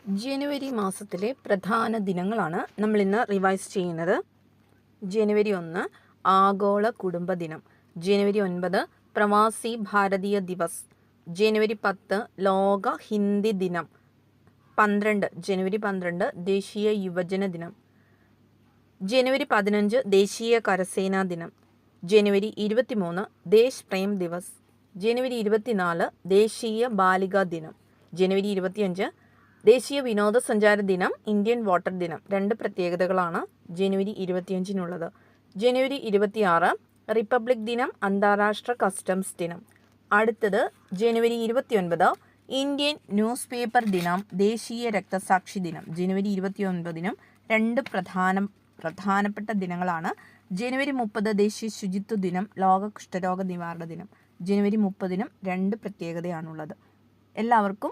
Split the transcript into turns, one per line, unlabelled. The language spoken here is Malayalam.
ജനുവരി മാസത്തിലെ പ്രധാന ദിനങ്ങളാണ് നമ്മൾ ഇന്ന് റിവൈസ് ചെയ്യുന്നത്. ജനുവരി 1 ആഗോള കുടുംബ ദിനം, ജനുവരി 9 പ്രവാസി ഭാരതീയ ദിവസ്, ജനുവരി 10 ലോക ഹിന്ദി ദിനം, ജനുവരി 12 ദേശീയ യുവജന ദിനം, ജനുവരി 15 ദേശീയ കരസേനാ ദിനം, ജനുവരി 23 ദേശ് പ്രേം ദിവസ്, ജനുവരി 24 ദേശീയ ബാലികാ ദിനം, ജനുവരി 25 ദേശീയ വിനോദസഞ്ചാര ദിനം, ഇന്ത്യൻ വോട്ടർ ദിനം. 2 പ്രത്യേകതകളാണ് ജനുവരി 25-നുള്ളത്. ജനുവരി 26 റിപ്പബ്ലിക് ദിനം, അന്താരാഷ്ട്ര കസ്റ്റംസ് ദിനം. അടുത്തത് ജനുവരി 29 ഇന്ത്യൻ ന്യൂസ് പേപ്പർ ദിനം, ദേശീയ രക്തസാക്ഷി ദിനം. ജനുവരി 29-നും 2 പ്രധാനപ്പെട്ട ദിനങ്ങളാണ്. ജനുവരി 30 ദേശീയ ശുചിത്വ ദിനം, ലോക കുഷ്ഠരോഗ നിവാരണ ദിനം. ജനുവരി 30-നും 2 പ്രത്യേകതയാണുള്ളത്. എല്ലാവർക്കും